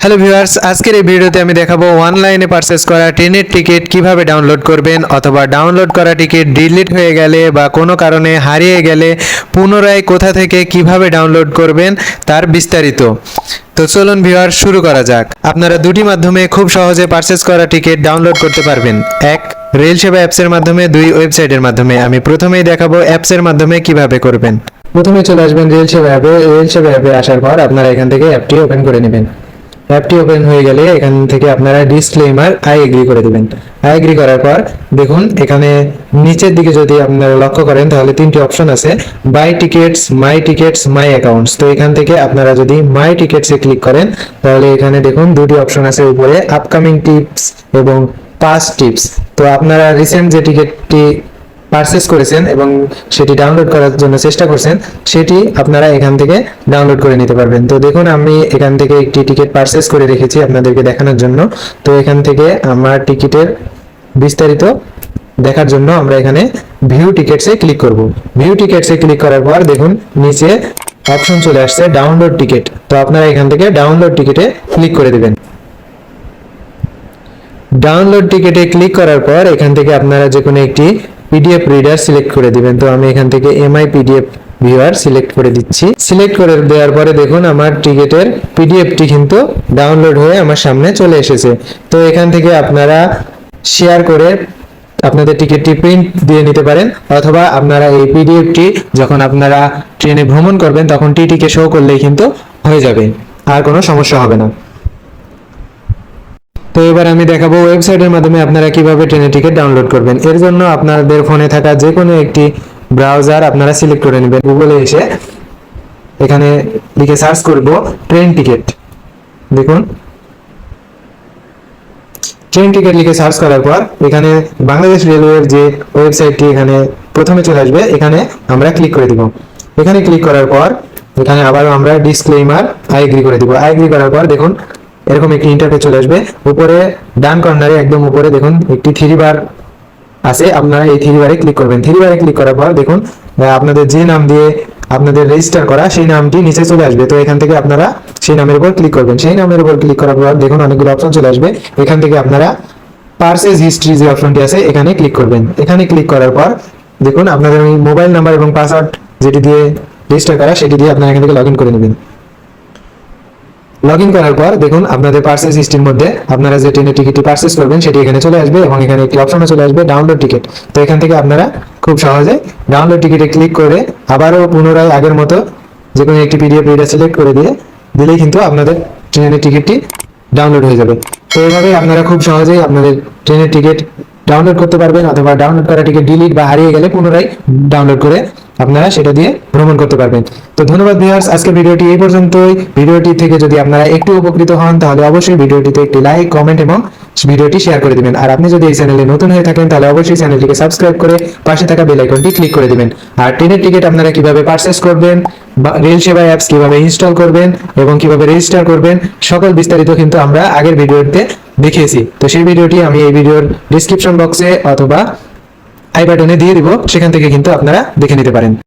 Hello viewers, আজকের এই ভিডিওতে আমি দেখাবো অনলাইনে পারচেজ করা ট্রেনের টিকিট কিভাবে ডাউনলোড করবেন, অথবা ডাউনলোড করা টিকিট ডিলিট হয়ে গেলে বা কোনো কারণে হারিয়ে গেলে পুনরায় কোথা থেকে কিভাবে ডাউনলোড করবেন তার বিস্তারিত। তো চলুন ভিউয়ার্স, শুরু করা যাক। আপনারা দুটি মাধ্যমে খুব সহজে পারচেজ করা টিকিট ডাউনলোড করতে পারবেন। এক, রেল সেবা অ্যাপসের মাধ্যমে। দুই, ওয়েবসাইটের মাধ্যমে। আমি প্রথমেই দেখাবো অ্যাপসের মাধ্যমে কিভাবে করবেন। প্রথমে চলে আসবেন রেল সেবা অ্যাপে। রেল সেবা অ্যাপে আসার পর আপনারা এখান থেকে অ্যাপটি ওপেন করে নেবেন। অ্যাপটি ওপেন হয়ে গেলে এখান থেকে আপনারা ডিসক্লেমার আই এগ্রি করে দেবেন। আই এগ্রি করার পর দেখুন এখানে নিচের দিকে যদি আপনারা লক্ষ্য করেন তাহলে তিনটি অপশন আছে, by tickets, my tickets, my accounts. তো এখান থেকে আপনারা যদি মাই টিকিটসে ক্লিক করেন তাহলে এখানে দেখুন দুটি অপশন আছে উপরে, আপকামিং টিপস এবং পাস্ট টিপস। তো আপনারা রিসেন্ট যে টিকিটটি পারচেজ করেছেন এবং সেটি ডাউনলোড করার জন্য চেষ্টা করছেন সেটি আপনারা এখান থেকে ডাউনলোড করে নিতে পারবেন। তো দেখুন আমি এখান থেকে একটি টিকিট পারচেজ করে রেখেছি আপনাদেরকে দেখানোর জন্য। তো এখান থেকে আমার টিকিটের বিস্তারিত দেখার জন্য আমরা এখানে ভিউ টিকিটসে ক্লিক করব। ভিউ টিকিটসে ক্লিক করার পর দেখুন নিচে অপশন চলে আসছে ডাউনলোড টিকিট। তো আপনারা এখান থেকে ডাউনলোড টিকিটে ক্লিক করে দেবেন। ডাউনলোড টিকিটে ক্লিক করার পর এখান থেকে আপনারা যে কোনো একটি পিডিএফ রিডার সিলেক্ট করে দিবেন। তো আমি এখান থেকে এমআই পিডিএফ ভিউয়ার সিলেক্ট করে দিচ্ছি। সিলেক্ট করে দেওয়ার পরে দেখুন আমার টিকিটের পিডিএফটি কিন্তু ডাউনলোড হয়ে আমার সামনে চলে এসেছে। তো এখান থেকে আপনারা শেয়ার করে আপনাদের টিকিটটি প্রিন্ট দিয়ে নিতে পারেন, অথবা আপনারা এই পিডিএফটি যখন আপনারা ট্রেনে ভ্রমণ করবেন তখন টিটিকে শো করলেই কিন্তু হয়ে যাবে, আর কোনো সমস্যা হবে না। তো এবার আমি দেখাবো ওয়েবসাইটের মাধ্যমে আপনারা কিভাবে ট্রেনের টিকিট ডাউনলোড করবেন। এর জন্য আপনাদের ফোনে থাকা যে কোনো একটি ব্রাউজার আপনারা সিলেক্ট করে নেবেন। গুগলে এসে এখানে লিখে সার্চ করব ট্রেন টিকিট। দেখুন ট্রেন টিকিট লিখে সার্চ করার পর এখানে বাংলাদেশ রেলওয়ের যে ওয়েবসাইটটি এখানে প্রথমে চলে আসবে, এখানে আমরা ক্লিক করে দিব। এখানে ক্লিক করার পর এখানে আবার আমরা ডিসক্লেমার আই এগ্রি করে দিব। আই এগ্রি করার পর দেখুন এরকম একটি ইন্টারফেস চলে আসবে। উপরে ডান কর্নারে একদম উপরে দেখুন একটি থ্রি বার আছে, আপনারা এই থ্রি বারে ক্লিক করবেন। থ্রি বারে ক্লিক করার পর দেখুন আপনাদের যে নাম দিয়ে আপনাদের রেজিস্টার করা সেই নামটি নিচে চলে আসবে। তো এখান থেকে আপনারা সেই নামের উপর ক্লিক করবেন। সেই নামের উপর ক্লিক করার পর দেখুন অনেকগুলো অপশন চলে আসবে। এখান থেকে আপনারা পারচেজ হিস্ট্রি যে অপশনটি আছে এখানে ক্লিক করবেন। এখানে ক্লিক করার পর দেখুন আপনাদের মোবাইল নাম্বার এবং পাসওয়ার্ড যেটি দিয়ে রেজিস্টার করা সেটি দিয়ে আপনারা এখান থেকে লগ ইন করে নেবেন। লগ ইন করার পর দেখুন আপনাদের পারচেজ হিস্ট্রির মধ্যে আপনারা যে ট্রেনের টিকিটটি পারচেজ করবেন সেটি এখানে চলে আসবে, এবং এখানে একটি অপশনে চলে আসবে ডাউনলোড টিকিট। তো এখান থেকে আপনারা খুব সহজে ডাউনলোড টিকিটে ক্লিক করে আবারও পুনরায় আগের মতো যে কোনো একটি পিডিএফ রিডার সিলেক্ট করে দিলেই কিন্তু আপনাদের ট্রেনের টিকিটটি ডাউনলোড হয়ে যাবে। তো এইভাবে আপনারা খুব সহজেই আপনাদের ট্রেনের টিকিট ডাউনলোড করতে পারবেন, অথবা ডাউনলোড করা টিকিট ডিলিট বা হারিয়ে গেলে পুনরায় ডাউনলোড করে আপনারা সেটা দিয়ে ভ্রমণ করতে পারবেন। তো ধন্যবাদ ভিউয়ার্স, আজকে ভিডিওটি এই পর্যন্তই। ভিডিওটি থেকে যদি আপনারা একটু উপকৃত হন তাহলে অবশ্যই ভিডিওটিতে একটি লাইক, কমেন্ট এবং ভিডিওটি শেয়ার করে দিবেন। আর আপনি যদি এই চ্যানেলে নতুন হয়ে থাকেন তাহলে অবশ্যই চ্যানেলটিকে সাবস্ক্রাইব করে পাশে থাকা বেল আইকনটি ক্লিক করে দিবেন। আর ট্রেনের টিকিট আপনারা কিভাবে পারচেজ করবেন, বা রেল সেবা অ্যাপস কিভাবে ইনস্টল করবেন এবং কিভাবে রেজিস্টার করবেন সকল বিস্তারিত কিন্তু আমরা আগের ভিডিওতে দেখিয়েছি। তো সেই ভিডিওটি আমি এই ভিডিওর ডেসক্রিপশন বক্সে অথবা আই বাটনে দিয়ে দিব, সেখান থেকে কিন্তু আপনারা দেখে নিতে পারেন।